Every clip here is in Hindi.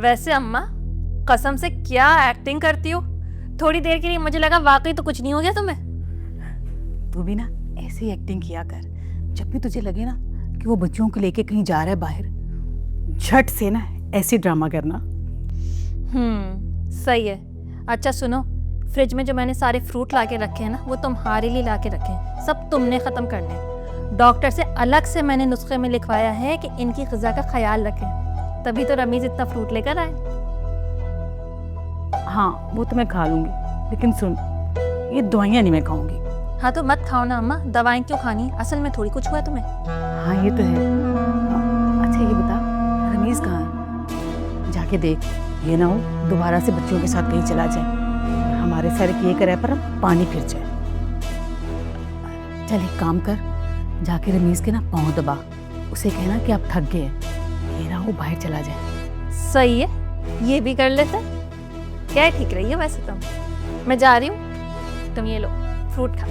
वैसे अम्मा, कसम से क्या एक्टिंग करती हो। थोड़ी देर के लिए मुझे लगा वाकई तो कुछ नहीं हो गया तुम्हें। तू भी ना ऐसी एक्टिंग किया कर। जब भी तुझे लगे ना कि वो बच्चों को लेके कहीं जा रहा है बाहर, झट से ना ऐसी ड्रामा करना। सही है। अच्छा सुनो, फ्रिज में जो मैंने सारे फ्रूट लाके रखे हैं ना, वो तुम्हारे लिए लाके रखे हैं। सब तुमने ख़त्म करने हैं। डॉक्टर से अलग से मैंने नुस्खे में लिखवाया है कि इनकी ग़िज़ा का ख्याल रखें, तभी तो रमीज़ इतना फ्रूट लेकर आए। हाँ वो तो मैं खा लूँगी, लेकिन सुन, ये दवाइयाँ नहीं मैं खाऊंगी। हाँ तो मत खाओ ना अम्मा, दवाएं क्यों खानी, असल में थोड़ी कुछ हुआ है तुम्हें। हाँ ये तो है। हाँ, अच्छा ये बता, रमीज़ कहाँ है? जाके देख, ये ना हो दोबारा से बच्चों के साथ कहीं चला जाए और हमारे सारे किए करे पर पानी फिर जाए। चल एक काम कर, जाके रमीज़ के ना पाँव दबा, उसे कहना कि आप थक गए हैं, ये ना हो बाहर चला जाए। सही है, ये भी कर लेते। क्या ठीक रही है वैसे तुम। मैं जा रही हूँ, तुम ये लो फ्रूट खा।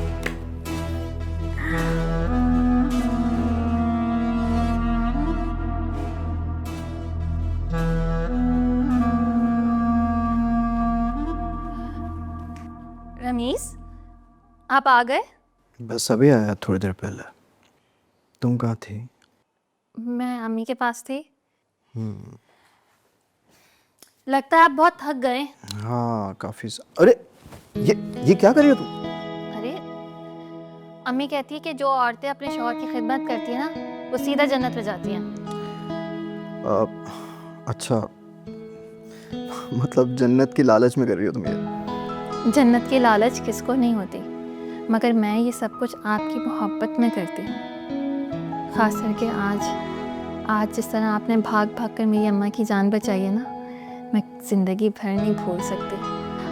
रमीज़, आप आ गए? बस अभी आया थोड़ी देर पहले। तुम कहाँ थी? मैं अम्मी के पास थी। लगता है आप बहुत थक गए। हाँ काफी अरे ये क्या कर रही हो तुम? अरे अम्मी कहती है कि जो औरतें अपने शौहर की खिदमत करती हैं ना, वो सीधा जन्नत में जाती हैं। अच्छा, मतलब जन्नत की लालच में कर रही हो तुम ये? जन्नत की लालच किसको नहीं होती, मगर मैं ये सब कुछ आपकी मोहब्बत में करती हूँ। ख़ास करके आज जिस तरह आपने भाग भाग कर मेरी अम्मा की जान बचाई है ना, मैं ज़िंदगी भर नहीं भूल सकती।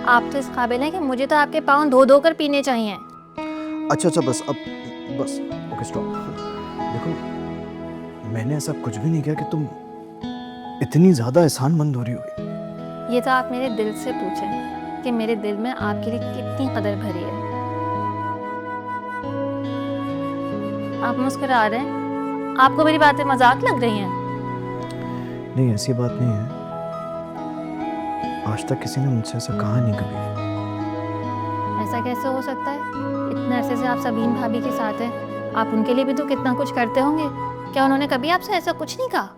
आप तो इस काबिल हैं कि मुझे तो आपके पाँव धो धो कर पीने चाहिए। अच्छा बस ओके स्टॉप। देखो, मैंने ऐसा कुछ भी नहीं किया कि तुम इतनी ज़्यादा एहसानमंद हो रही हो। ये तो आप मेरे दिल से पूछें कि मेरे दिल में आपके लिए कितनी कदर भरी है। आप मुस्कुरा रहे हैं, आपको मेरी बातें मजाक लग रही हैं? नहीं ऐसी बात नहीं है, आज तक किसी ने मुझसे ऐसा कहा नहीं कभी। ऐसा कैसे हो सकता है? इतने अरसे से आप सबीन भाभी के साथ हैं, आप उनके लिए भी तो कितना कुछ करते होंगे। क्या उन्होंने कभी आपसे ऐसा कुछ नहीं कहा?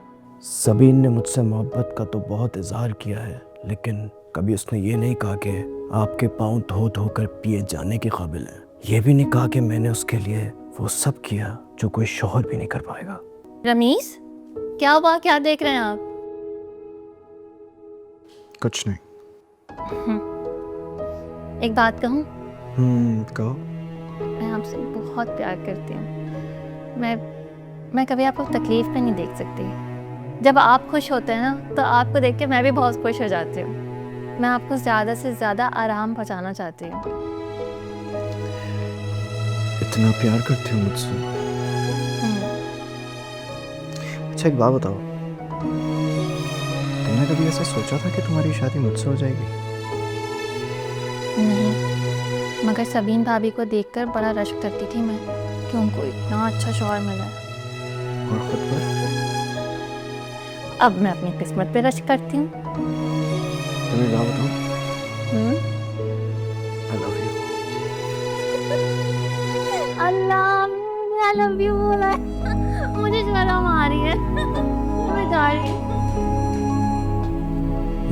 सबीन ने मुझसे मोहब्बत का तो बहुत इजहार किया है, लेकिन कभी उसने ये नहीं कहा कि आपके पाँव धो धो कर पिए जाने के काबिल है। ये भी नहीं कहा कि मैंने उसके लिए वो सब किया जो कोई शौहर भी नहीं कर पाएगा। रमीज़, क्या हुआ, क्या देख रहे हैं आप? कुछ नहीं। एक बात कहूँ? कहो। मैं आपसे बहुत प्यार करती हूँ। मैं कभी आपको तकलीफ में नहीं देख सकती। जब आप खुश होते हैं ना, तो आपको देख के मैं भी बहुत खुश हो जाती हूँ। मैं आपको ज़्यादा से ज़्यादा आराम पहुँचाना चाहती हूँ। इतना प्यार करती हो मुझसे? अच्छा एक बात बताओ, तुमने कभी ऐसा सोचा था कि तुम्हारी शादी मुझसे हो जाएगी? नहीं, मगर सबीन भाभी को देखकर बड़ा रश्क करती थी मैं कि उनको इतना अच्छा शौहर मिला है। और खुद पर? अब मैं अपनी किस्मत पे रश्क करती हूँ। तुम्हें क्या बताऊँ? I love you. Allah, I love you बोला है। मुझे शर्म आ रही है। मैं जा रही हूँ।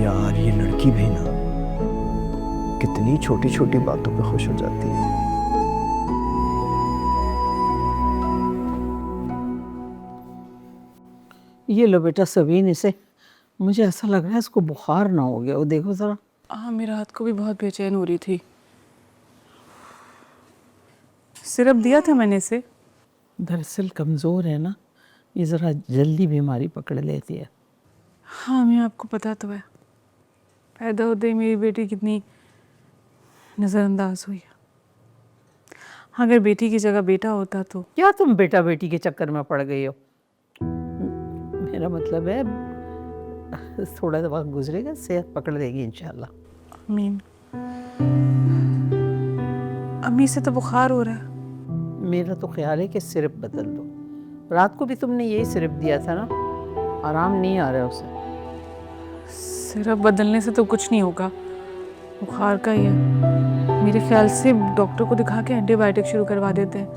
यार ये लड़की भी ना कितनी छोटी छोटी बातों पे खुश हो जाती है। ये लो बेटा सबीन, इसे, मुझे ऐसा लग रहा है इसको बुखार ना हो गया, वो देखो जरा। हाँ मेरे हाथ को भी बहुत बेचैन हो रही थी। सिरप दिया था मैंने इसे। दरअसल कमज़ोर है ना, ये ज़रा जल्दी बीमारी पकड़ लेती है। हाँ मैं आपको पता तो है, पैदा होते ही मेरी बेटी कितनी नज़रअंदाज हुई है। अगर बेटी की जगह बेटा होता तो। क्या तुम बेटा बेटी के चक्कर में पड़ गई हो? मेरा मतलब है थोड़ा वक्त गुजरेगा, सेहत पकड़ लेगी इंशाल्लाह। आमीन। अम्मी से तो बुखार हो रहा है। मेरा तो ख्याल है कि सिरप बदल दो। रात को भी तुमने यही सिरप दिया था ना, आराम नहीं आ रहा है उसे। सिरप बदलने से तो कुछ नहीं होगा, बुखार का ही है। मेरे ख्याल से डॉक्टर को दिखा के एंटीबायोटिक शुरू करवा देते हैं,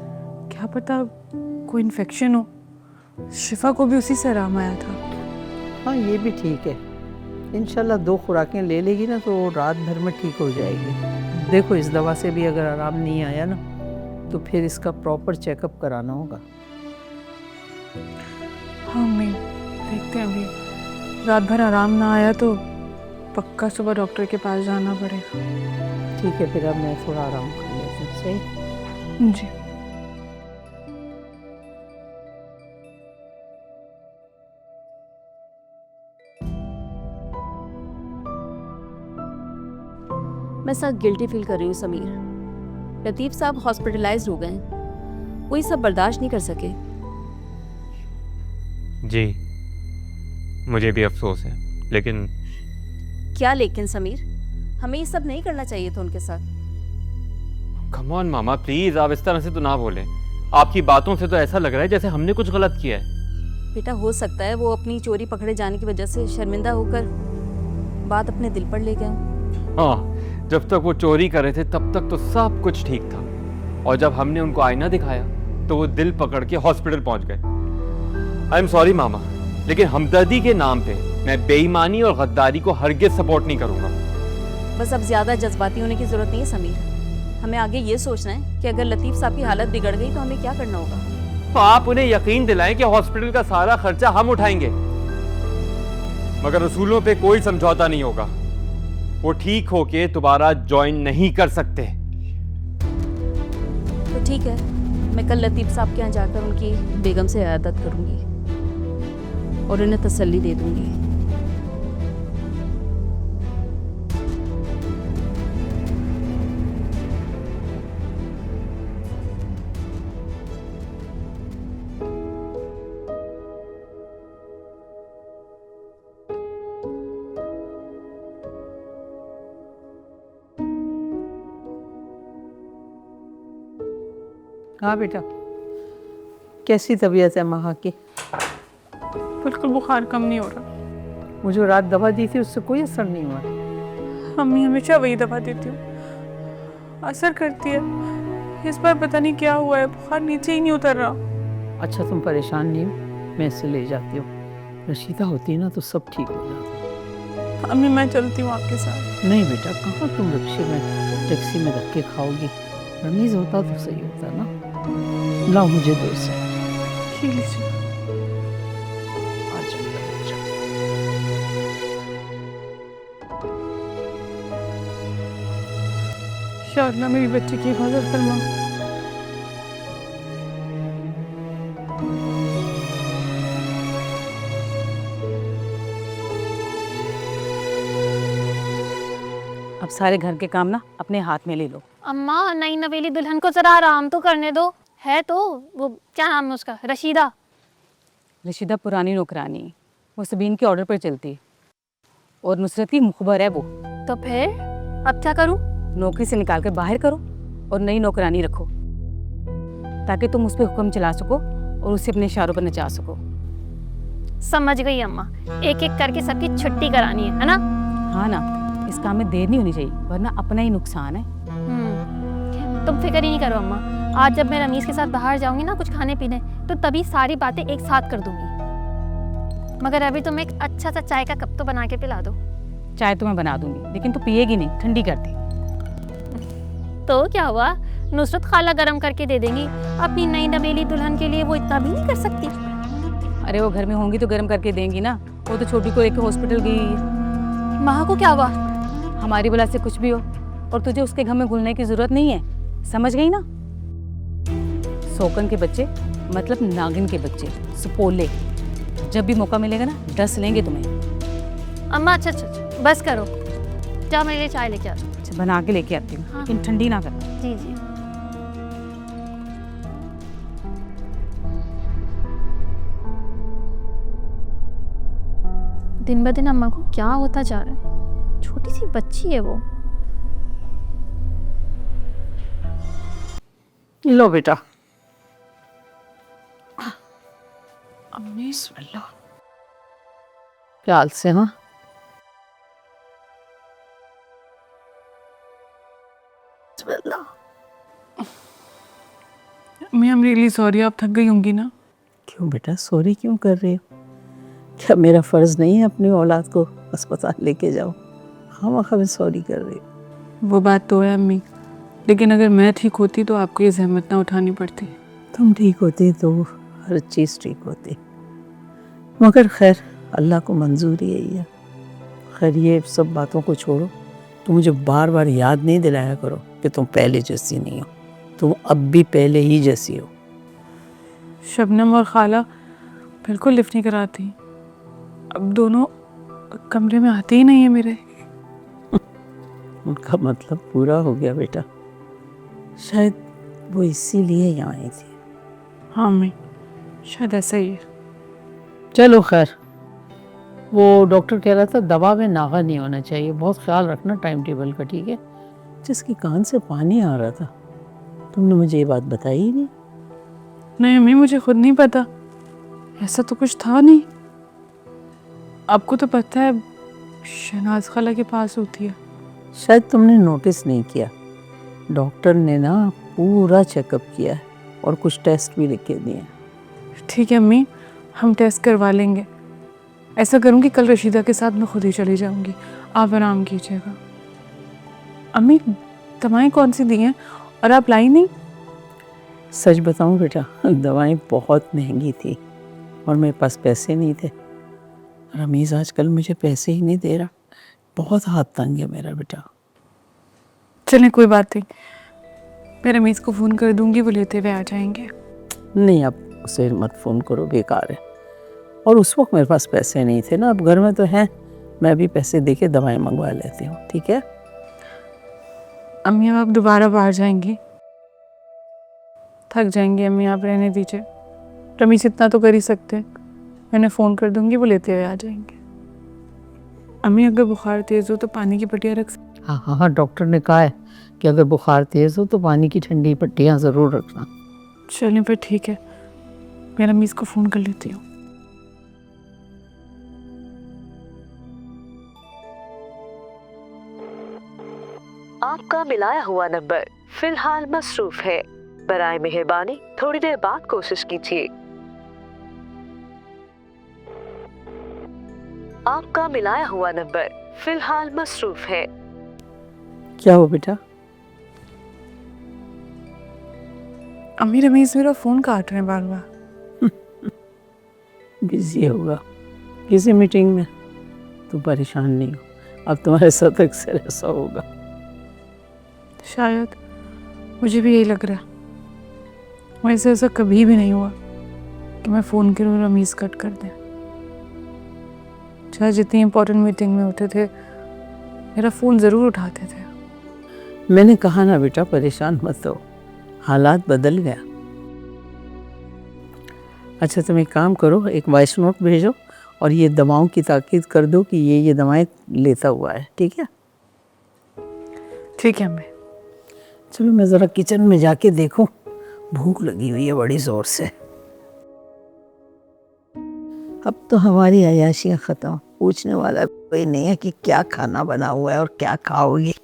क्या पता कोई इन्फेक्शन हो। शिफा को भी उसी से आराम आया था। हाँ ये भी ठीक है, इंशाल्लाह 2 खुराकें ले लेगी ना तो रात भर में ठीक हो जाएगी। देखो इस दवा से भी अगर आराम नहीं आया ना तो फिर इसका प्रॉपर चेकअप कराना होगा। हाँ मम्मी, देखते हैं, अभी रात भर आराम ना आया तो पक्का सुबह डॉक्टर के पास जाना पड़ेगा। ठीक है, फिर अब मैं थोड़ा आराम कर लेती हूँ। सही। जी। मैं सख्त गिल्टी फील कर रही हूँ समीर। लतीफ़ साहब हॉस्पिटलाइज्ड हो गए हैं, वो ये सब बर्दाश्त नहीं कर सके। जी मुझे भी अफसोस है, लेकिन क्या लेकिन समीर, हमें ये सब नहीं करना चाहिए था उनके साथ। कम ऑन मामा प्लीज, आप इस तरह से तो ना बोलें। आपकी बातों से तो ऐसा लग रहा है जैसे हमने कुछ गलत किया है। बेटा हो सकता है वो अपनी चोरी पकड़े जाने की वजह से शर्मिंदा होकर बात अपने दिल पर ले गए। हाँ, जब तक वो चोरी कर रहे थे तब तक तो सब कुछ ठीक था, और जब हमने उनको आईना दिखाया तो वो दिल पकड़ के हॉस्पिटल पहुंच गए। आई एम सॉरी मामा, लेकिन हमदर्दी के नाम पे मैं बेईमानी और गद्दारी को हरगिज सपोर्ट नहीं करूंगा। बस अब ज्यादा जज्बाती होने की जरूरत नहीं है समीर। हमें आगे ये सोचना है कि अगर लतीफ़ साहब की हालत बिगड़ गई तो हमें क्या करना होगा। तो आप उन्हें यकीन दिलाएं कि हॉस्पिटल का सारा खर्चा हम उठाएंगे, मगर उसूलों पे कोई समझौता नहीं होगा। वो ठीक होके दोबारा ज्वाइन नहीं कर सकते। तो ठीक है, मैं कल लतीफ़ साहब के यहाँ जाकर उनकी बेगम से इयादत करूंगी और उन्हें तसल्ली दे दूंगी। हाँ बेटा, कैसी तबीयत है महा की? बिल्कुल बुखार कम नहीं हो रहा। वो जो रात दवा दी थी उससे कोई असर नहीं हुआ? मम्मी हमेशा वही दवा देती हूँ, असर करती है। इस बार पता नहीं क्या हुआ है, बुखार नीचे ही नहीं उतर रहा। अच्छा तुम परेशान नहीं हो, मैं इसे ले जाती हूँ। रशीदा होती है ना तो सब ठीक हो जाता। मम्मी मैं चलती हूँ आपके साथ। नहीं बेटा, कहाँ तुम रिक्शे में टैक्सी में धक्के खाओगी? रमीज होता तो सही होता ना। लाओ मुझे दो इसे। ठीक लीजिए। आ जाओ बच्चा। या अल्लाह मेरी बच्ची की हिफाजत फरमा। अब सारे घर के काम ना अपने हाथ में ले लो। अम्मा नई नवेली दुल्हन को जरा आराम तो करने दो। है तो वो क्या नाम है उसका, रशीदा। रशीदा पुरानी नौकरानी, वो सबीन के ऑर्डर पर चलती है और नुसरत की मुखबर है वो। तो फिर अब क्या करूं? नौकरी से निकाल कर बाहर करो और नई नौकरानी रखो, ताकि तुम उस पर हुक्म चला सको और उसे अपने इशारों पर नचा सको। समझ गई अम्मा, एक एक करके सबकी छुट्टी करानी है ना? हाँ ना, इस काम में देर नहीं होनी चाहिए वरना अपना ही नुकसान है। तुम फिक्र ही नहीं करो अम्मा, आज जब मैं रमीज़ के साथ बाहर जाऊंगी ना कुछ खाने पीने, तो तभी सारी बातें एक साथ कर दूंगी। मगर अभी तुम एक अच्छा सा चाय का कप तो बना के पिला दो। चाय तो मैं बना दूंगी, लेकिन तू पिएगी नहीं, ठंडी कर दी। तो क्या हुआ, नुसरत खाला गरम करके दे देंगी। अपनी नई नवेली दुल्हन के लिए वो इतना भी नहीं कर सकती? अरे वो घर में होंगी तो गर्म करके देंगी ना। वो तो छोटी को लेकर हॉस्पिटल गई है। माँ को क्या हुआ? हमारी वजह से कुछ भी हो और तुझे उसके घर में घुलने की जरूरत नहीं है, समझ गई ना? सोकन के बच्चे मतलब नागिन के बच्चे, सुपोले, जब भी मौका मिलेगा ना डस लेंगे तुम्हें। अम्मा अच्छा बस करो, जा मेरे लिए चाय लेके आ दो। अच्छा बना के लेके आती हूँ, हाँ। लेकिन ठंडी ना करना। जी जी। दिन ब दिन अम्मा को क्या होता जा रहा है, छोटी सी बच्ची है वो। लो बेटा। अम्मी बिस्मिल्लाह। ख्याल से। हाँ मैं आई एम रियली सॉरी, आप थक गई होंगी ना। क्यों बेटा सॉरी क्यों कर रही हो? क्या मेरा फ़र्ज़ नहीं है अपनी औलाद को अस्पताल लेके जाओ? हाँ मैं सॉरी कर रही हूँ। वो बात तो है अम्मी, लेकिन अगर मैं ठीक होती तो आपको ये जहमत ना उठानी पड़ती। तुम ठीक होती तो हर चीज़ ठीक होती, मगर खैर अल्लाह को मंजूरी है ये। खैर ये सब बातों को छोड़ो, तुम मुझे बार बार याद नहीं दिलाया करो कि तुम पहले जैसी नहीं हो, तुम अब भी पहले ही जैसी हो। शबनम और खाला बिल्कुल लिफ्ट नहीं कराती, अब दोनों कमरे में आते ही नहीं है मेरे। उनका मतलब पूरा हो गया बेटा, शायद वो इसीलिए यहाँ आई थी। हाँ अम्मी, शायद ऐसा ही है। चलो खैर, वो डॉक्टर कह रहा था दवा में नागा नहीं होना चाहिए, बहुत ख्याल रखना टाइम टेबल का, ठीक है? जिसकी कान से पानी आ रहा था, तुमने मुझे ये बात बताई ही नहीं। नहीं अम्मी, मुझे खुद नहीं पता, ऐसा तो कुछ था नहीं। आपको तो पता है शहनाज खाला के पास होती है। शायद तुमने नोटिस नहीं किया, डॉक्टर ने ना पूरा चेकअप किया है और कुछ टेस्ट भी लिख के दिए हैं। ठीक है अम्मी, हम टेस्ट करवा लेंगे। ऐसा करूँगी कल रशीदा के साथ मैं खुद ही चली जाऊँगी, आप आराम कीजिएगा। अम्मी दवाएं कौन सी दी हैं और आप लाई नहीं? सच बताऊं बेटा, दवाएं बहुत महंगी थी और मेरे पास पैसे नहीं थे। रमीज़ आजकल मुझे पैसे ही नहीं दे रहा, बहुत हाथ तंग है मेरा बेटा। चलें कोई बात नहीं, मैं रमीज़ को फ़ोन कर दूँगी, वो लेते हुए आ जाएंगे। नहीं अब उसे मत फ़ोन करो, बेकार है। और उस वक्त मेरे पास पैसे नहीं थे ना, अब घर में तो हैं, मैं भी पैसे दे के दवाएँ मंगवा लेती हूँ, ठीक है? अम्मी अब आप दोबारा बाहर जाएंगी, थक जाएंगी अम्मी, आप रहने दीजिए। रमीज़ इतना तो कर ही सकते हैं, मैंने फ़ोन कर दूँगी, वो लेते हुए आ जाएंगे। अम्मी अगर बुखार तेज़ हो तो पानी की पट्टियाँ रख। हाँ, डॉक्टर ने कहा है कि अगर बुखार तेज़ हो तो पानी की ठंडी पट्टियाँ ज़रूर रखना। चलें फिर ठीक है, मैं रमीज़ को फ़ोन कर लेती हूँ। आपका मिलाया हुआ नंबर फिलहाल मसरूफ है, बराए मेहरबानी थोड़ी देर बाद कोशिश कीजिए। आपका मिलाया हुआ नंबर फिलहाल मसरूफ है। क्या हो बेटा? अम्मी रमीज़ मेरा फ़ोन काट रहे हैं बार बार। बिजी होगा किसी मीटिंग में, तुम परेशान नहीं हो, अब तुम्हारे साथ अक्सर ऐसा होगा। शायद, मुझे भी यही लग रहा है। वैसे ऐसा कभी भी नहीं हुआ कि मैं फ़ोन करूँ रमीज़ कट कर दें। चाहे जितनी इम्पोर्टेंट मीटिंग में होते थे, मेरा फ़ोन ज़रूर उठाते थे। मैंने कहा ना बेटा, परेशान मत हो, हालात बदल गया। अच्छा तुम एक काम करो, एक वॉइस नोट भेजो और ये दवाओं की ताकीद कर दो कि ये दवाएं लेता हुआ है, ठीक है? ठीक है अम्मी। चलो मैं ज़रा किचन में जाके देखूं, भूख लगी हुई है बड़ी ज़ोर से। अब तो हमारी अयाशियाँ ख़त्म, पूछने वाला कोई नहीं है कि क्या खाना बना हुआ है और क्या खाओगी।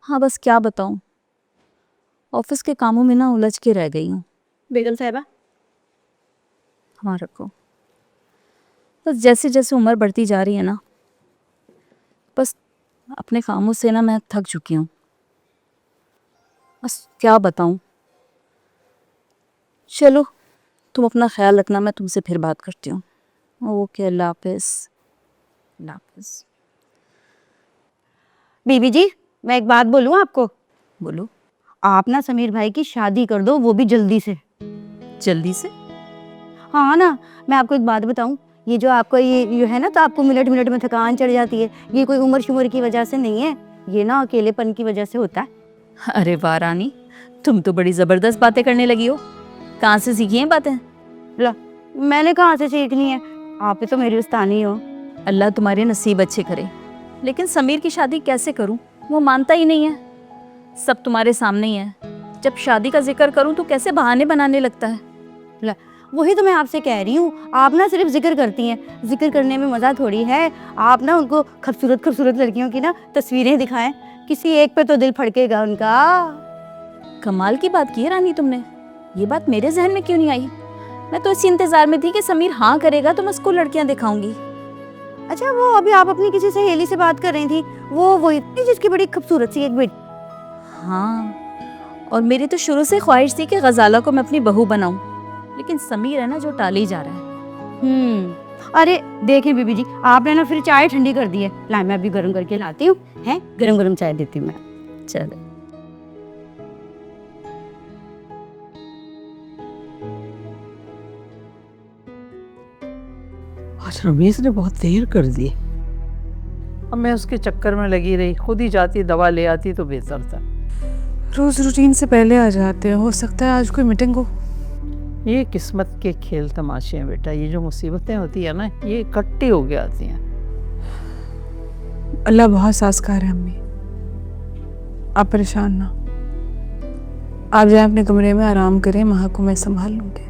हाँ बस क्या बताऊँ, ऑफिस के कामों में ना उलझ के रह गई हूँ। बेगम साहिबा, हाँ रखो। बस जैसे जैसे उम्र बढ़ती जा रही है ना, बस अपने कामों से ना मैं थक चुकी हूँ। बस क्या बताऊँ। चलो तुम अपना ख्याल रखना, मैं तुमसे फिर बात करती हूँ। ओके, अल्लाह हाफिज़। अल्लाह हाफिज़। बीबी जी मैं एक बात बोलूँ आपको? बोलो। आप ना समीर भाई की शादी कर दो, वो भी जल्दी से। जल्दी से? हाँ ना, मैं आपको एक बात बताऊँ, ये जो आपको ये है ना, तो आपको मिनट मिनट में थकान चढ़ जाती है, ये कोई उम्र शुमर की वजह से नहीं है, ये ना अकेलेपन की वजह से होता है। अरे वाह रानी, तुम तो बड़ी ज़बरदस्त बातें करने लगी हो। कहाँ से सीखी हैं बातें? ला, मैंने कहाँ से सीखनी है, आप ही तो मेरी उस्तानी हो। अल्लाह तुम्हारे नसीब अच्छे करे। लेकिन समीर की शादी कैसे करूं, वो मानता ही नहीं है। सब तुम्हारे सामने ही है। जब शादी का जिक्र करूं तो कैसे बहाने बनाने लगता है। ला, वही तो मैं आपसे कह रही हूँ, आप ना सिर्फ जिक्र करती हैं। जिक्र करने में मज़ा थोड़ी है। आप ना उनको खूबसूरत खूबसूरत लड़कियों की ना तस्वीरें दिखाएं, किसी एक पे तो दिल फड़केगा उनका। कमाल की बात की है रानी तुमने। ये बात मेरे जहन में क्यों नहीं आई? मैं तो इसी इंतजार में थी कि समीर हाँ करेगा तो मैं उसको लड़कियां दिखाऊंगी। अच्छा, वो अभी आप अपनी किसी सहेली से बात कर रही थी, वो इतनी जिसकी बड़ी खूबसूरत सी एक बेटी। हाँ, और मेरी तो शुरू से ख्वाहिश थी कि गजाला को मैं अपनी बहू बनाऊं, लेकिन समीर है ना जो टाली जा रहा है। अरे देखें बीबी जी, आपने ना फिर चाय ठंडी कर दी है। ला, मैं अभी गर्म करके लाती हूँ, हैं गरम गरम चाय देती हूँ मैं। चलो। आज रमेश ने बहुत देर कर दी। अब मैं उसके चक्कर में लगी रही, खुद ही जाती दवा ले आती तो बेहतर था। रोज रूटीन से पहले आ जाते हैं, हो सकता है आज कोई मीटिंग हो। ये किस्मत के खेल तमाशे हैं बेटा। ये जो मुसीबतें होती है ना, ये इकट्ठी होके आती हैं। अल्लाह बहुत सासकार है अम्मी, आप परेशान ना। आप जाए अपने कमरे में आराम करें, माँ को मैं संभाल लूँगी।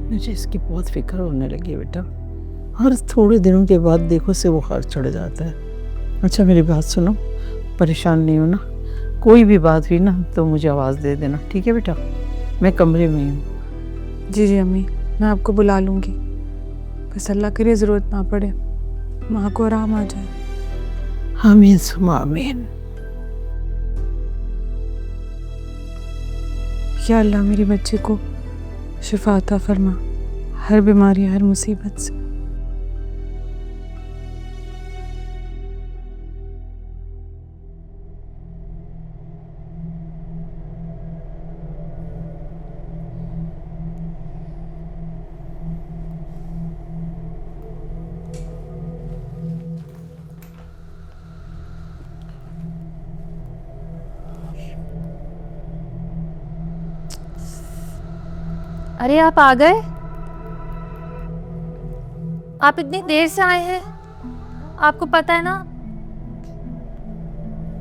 मुझे इसकी बहुत फिक्र होने लगी है बेटा। हर थोड़े दिनों के बाद देखो से बुखार चढ़ जाता है। अच्छा मेरी बात सुनो, परेशान नहीं हो ना? कोई भी बात हुई ना तो मुझे आवाज़ दे देना, ठीक है बेटा? मैं कमरे में ही हूँ। जी जी अम्मी, मैं आपको बुला लूँगी। बस अल्लाह करे ज़रूरत ना पड़े, माँ को आराम आ जाए। आमीन सुम्मा आमीन। या अल्लाह मेरी बच्चे को शिफा अता फरमा, हर बीमारी हर मुसीबत से। अरे आप आ गए? आप इतनी देर से आए हैं? आपको पता है ना,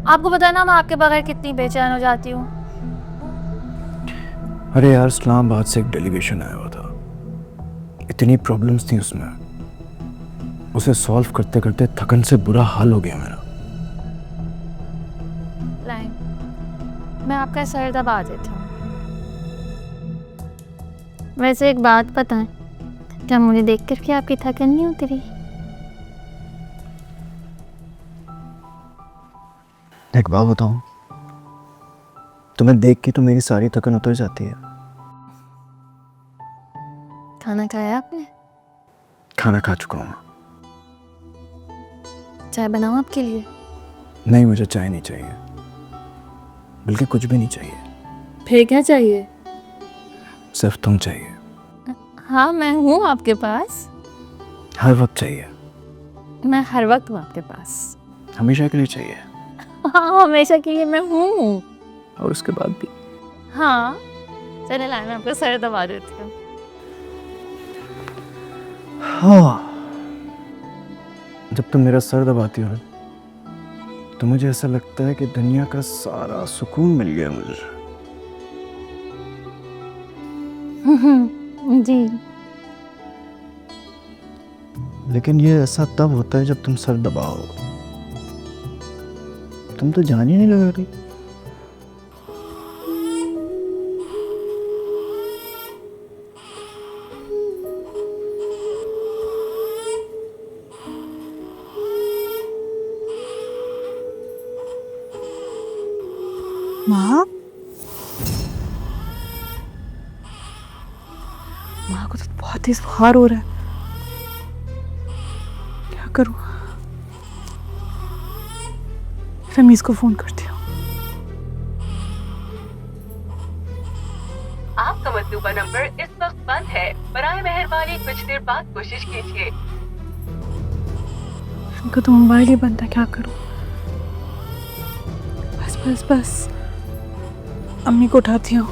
आपको पता है ना मैं आपके बगैर कितनी बेचैन हो जाती हूँ। अरे यार, इस्लामाबाद से एक डेलीगेशन आया हुआ था। इतनी प्रॉब्लम्स थी उसमें, उसे सॉल्व करते करते थकन से बुरा हाल हो गया मेरा। लाइन, मैं आपका सर दबा देती हूँ। वैसे एक बात बताएं, क्या मुझे देख कर के आपकी थकन नहीं उतरी? एक बात बताऊं, तुम्हें देख के तो मेरी सारी थकन उतर जाती है। खाना खाया आपने? खाना खा चुका हूँ। चाय बनाऊं आपके लिए? नहीं, मुझे चाय नहीं चाहिए, बल्कि कुछ भी नहीं चाहिए। फिर क्या चाहिए? सिर्फ तुम चाहिए। हाँ, मैं हूँ आपके पास। हर वक्त चाहिए। मैं हर वक्त हूँ आपके पास। हमेशा के लिए चाहिए। हाँ, हमेशा के लिए मैं हूँ। और उसके बाद भी। हाँ, चले लाए, मैं आपका सर दबा देती हूँ। हाँ, जब तुम मेरा सर दबाती हो ना, तो मुझे ऐसा लगता है कि दुनिया का सारा सुकून मिल गया मुझे। जी। लेकिन ये ऐसा तब होता है जब तुम सर दबाओ। तुम तो जान ही नहीं लगा रही। माँ, माँ को तो बहुत तेज बुखार हो रहा है, क्या करूँ? रमीज को फोन करती हूँ। आपका मतलूबा नंबर इस वक्त बंद है, बराए मेहरबानी कुछ देर बाद कोशिश कीजिए। इनका तो मोबाइल ही बंद है, क्या करूँ? बस बस बस, अम्मी को उठाती हूँ।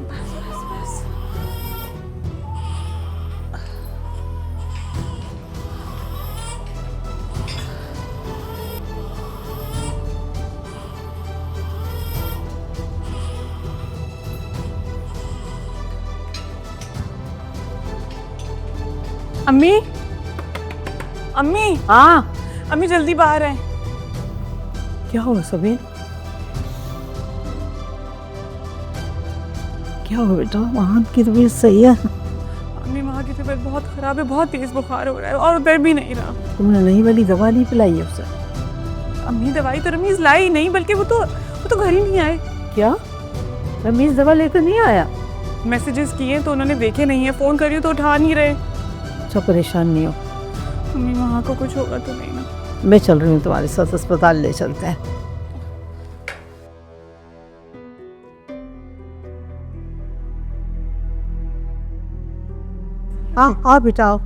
बस बस बस। अम्मी, अम्मी, हाँ अम्मी जल्दी बाहर आए। क्या हुआ सबीन? क्या हुआ बेटा? वहाँ की तबीयत सही है? अम्मी वहाँ की तबीयत बहुत खराब है, बहुत तेज बुखार हो रहा है और उधर भी नहीं रहा। तुमने नई वाली दवा नहीं पिलाई है उसे? अम्मी दवाई तो रमीज लाई नहीं, बल्कि वो तो घर ही नहीं आए। क्या रमीज दवा लेकर नहीं आया? मैसेजेस किए तो उन्होंने देखे नहीं है, फोन करिए तो उठा नहीं रहे। अच्छा परेशान नहीं हो, अम्मी वहाँ को कुछ होगा तो नहीं ना? मैं चल रही हूँ तुम्हारे साथ, अस्पताल ले चलते हैं। हाँ हाँ बेटा आओ,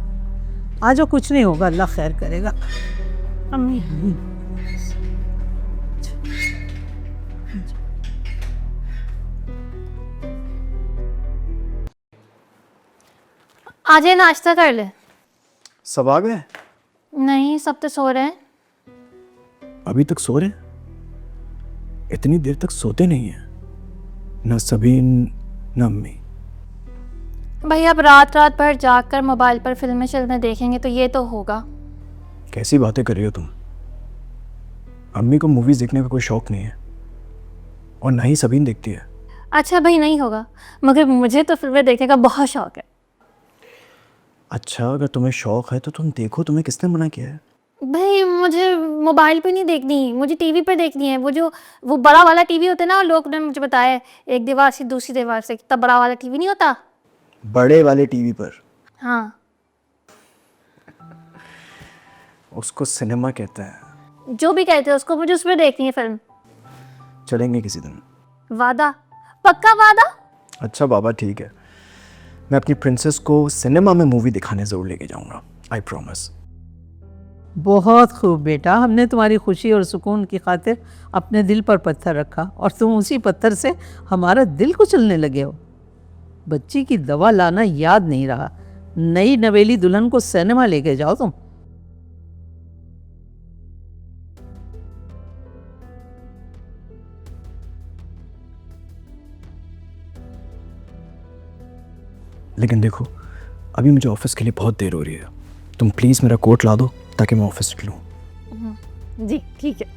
आ जाओ, कुछ नहीं होगा, अल्लाह खैर करेगा। अम्मी आ जाए, नाश्ता कर ले। सब आ गए? नहीं, सब तो सो रहे हैं। अभी तक सो रहे? इतनी देर तक सोते नहीं हैं, न सबीन न अम्मी। भाई अब रात रात भर जाग कर मोबाइल पर फिल्में देखेंगे तो ये तो होगा। कैसी बातें कर रही हो तुम? अम्मी को मूवीज देखने का कोई शौक नहीं है और ना ही सबीन देखती है। अच्छा भाई नहीं होगा, मगर मुझे तो फिल्में देखने का बहुत शौक है। अच्छा अगर तुम्हें शौक है तो तुम देखो, तुम्हें किसने मना किया है? भाई मुझे मोबाइल पे नहीं देखनी, मुझे टीवी पर देखनी है। वो बड़ा वाला टीवी होता है ना, लोग ने मुझे बताया, एक दीवार से दूसरी दीवार से, कितना बड़ा वाला टीवी नहीं होता? बड़े वाले टीवी पर? हाँ। उसको सिनेमा कहते हैं। जो भी कहते हैं उसको, मुझे उसमें देखनी है फिल्म। चलेंगे किसी दिन। वादा? पक्का वादा? अच्छा बाबा ठीक है, मैं अपनी प्रिंसेस को सिनेमा में मूवी दिखाने ज़रूर लेके जाऊंगा, आई प्रॉमिस। बहुत खूब बेटा, हमने तुम्हारी खुशी और सुकून की खातिर अपने दिल पर पत्थर रखा और तुम उसी पत्थर से हमारा दिल कुचलने लगे हो। बच्ची की दवा लाना याद नहीं रहा, नई नवेली दुल्हन को सिनेमा लेके जाओ तुम। लेकिन देखो अभी मुझे ऑफिस के लिए बहुत देर हो रही है, तुम प्लीज़ मेरा कोट ला दो ताकि मैं ऑफिस निकलूँ। जी ठीक है।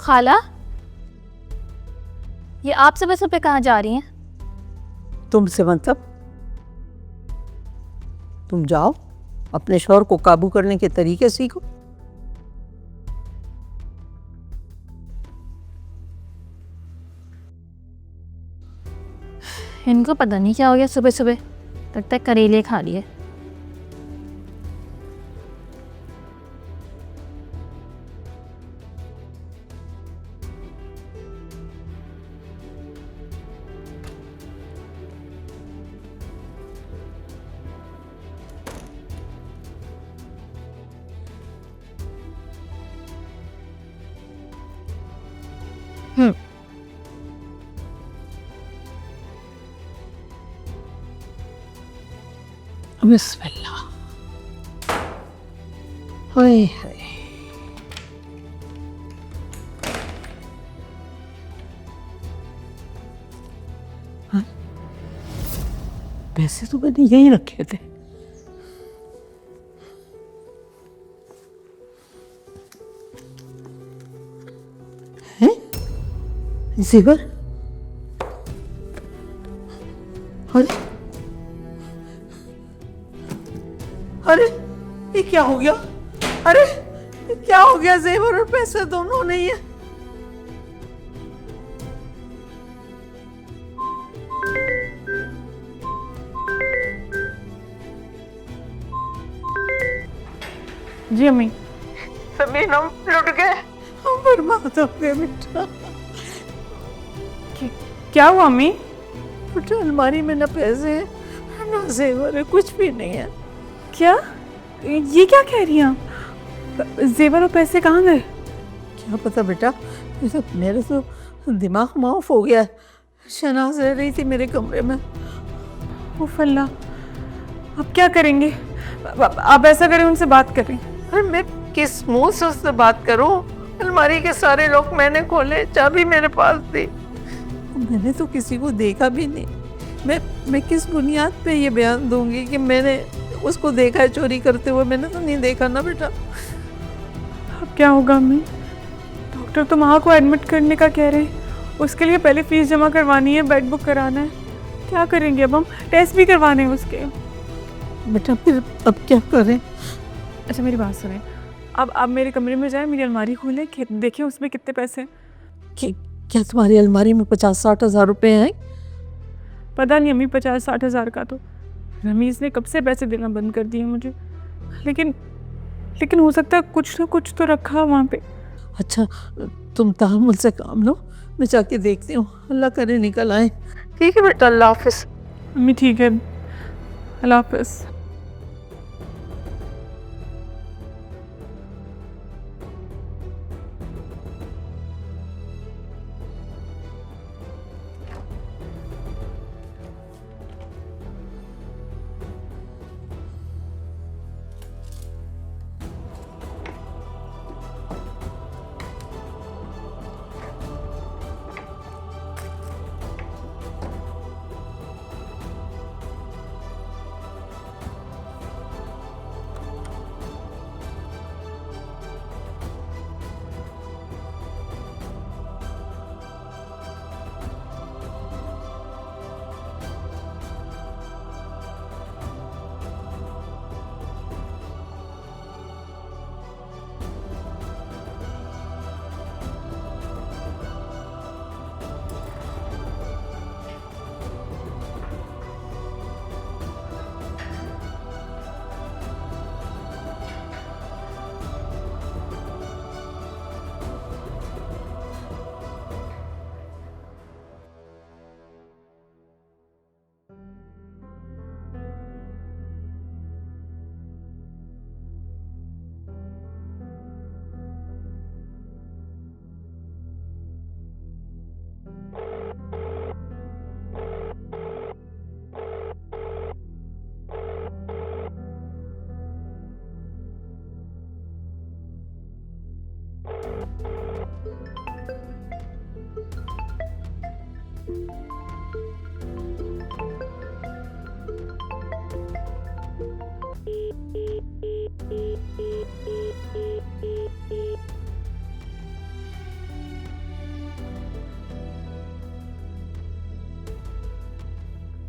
खाला, ये आप सुबह सुबह कहाँ जा रही हैं? तुमसे मतलब? तुम जाओ अपने शौहर को काबू करने के तरीके सीखो। इनको पता नहीं क्या हो गया, सुबह सुबह लगता है करेले खा लिए। बिस्मिल्लाह। हाय हाय। हाँ? पैसे तो मैंने यहीं रखे थे। हैं? जेवर? अरे अरे ये क्या हो गया? अरे ये क्या हो गया? जेवर और पैसे दोनों नहीं है। जी अम्मी। समीन हम लुट गए, हम बर्बाद हो गए बेटा। क्या हुआ अम्मी? बेटा अलमारी में ना पैसे हैं ना जेवर है, कुछ भी नहीं है। क्या? ये क्या कह रही हैं आप? जेवर और पैसे कहाँ गए? क्या पता बेटा, मेरे तो दिमाग माफ हो गया है। शनाज रह रही थी मेरे कमरे में। उफ अल्लाह, अब क्या करेंगे? आप ऐसा करें, उनसे बात करें। अरे मैं किस मुंह से उससे बात करूं? अलमारी के सारे लॉक मैंने खोले, चाबी मेरे पास थी। मैंने तो किसी को देखा भी नहीं। मैं किस बुनियाद पे ये बयान दूंगी कि मैंने उसको देखा है चोरी करते हुए? मैंने तो नहीं देखा ना बेटा। अब क्या होगा अम्मी? डॉक्टर तो माँ को एडमिट करने का कह रहे हैं। उसके लिए पहले फीस जमा करवानी है, बेड बुक कराना है। क्या करेंगे अब हम? टेस्ट भी करवाने हैं उसके। बेटा फिर अब क्या करें? अच्छा मेरी बात सुने, अब आप मेरे कमरे में जाएं, मेरी अलमारी खोलें, देखें उसमें कितने पैसे हैं। क्या तुम्हारी अलमारी में 50-60 हज़ार रुपए हैं? पता नहीं अम्मी, 50-60 हज़ार का तो रमीज़ ने कब से पैसे देना बंद कर दिए मुझे। लेकिन हो सकता है कुछ ना कुछ तो रखा वहाँ पे। अच्छा तुम तहम्मुल से काम लो, मैं जाके देखती हूँ। अल्लाह करे निकल आए। ठीक है बेटा, अल्लाह हाफिज़। अम्मी ठीक है, अल्लाह हाफ़िज़।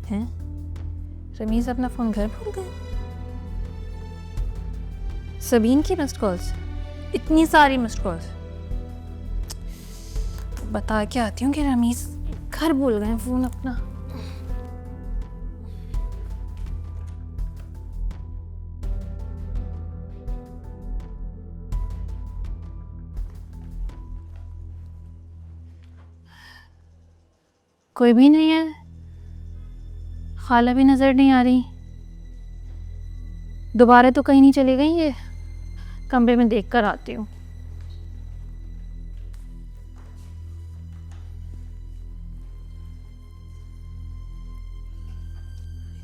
हैं? रमीज़ अपना फ़ोन घर भूल गए? सबीन की मिस्ड कॉल्स, इतनी सारी मिस्ड कॉल्स। बता के आती हूँ कि रमीज़ घर भूल गए फ़ोन अपना। कोई भी नहीं है, खाला भी नज़र नहीं आ रही। दोबारा तो कहीं नहीं चली गई ये, कमरे में देख कर आती हूँ।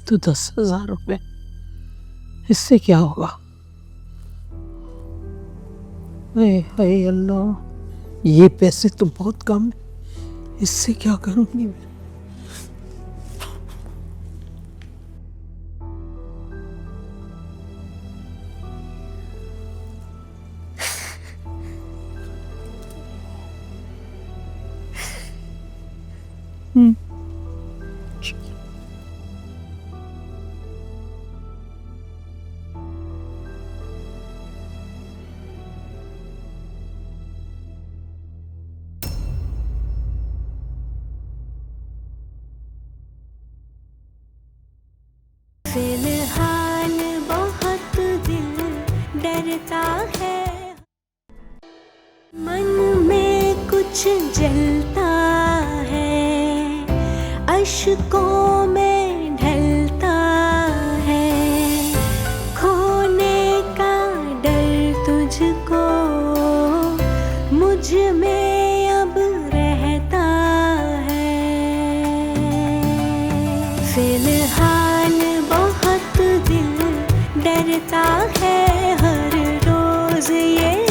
तो 10,000 रुपए, इससे क्या होगा? हाय अल्लाह, ये पैसे तो बहुत कम है, इससे क्या करूँगी मैं? फिलहाल बहुत दिल डरता है, मन में कुछ जलता है, अश्कों में ढलता है, खोने का डर तुझको मुझ में अब रहता है। फिलहाल बहुत दिल करता है हर रोज ये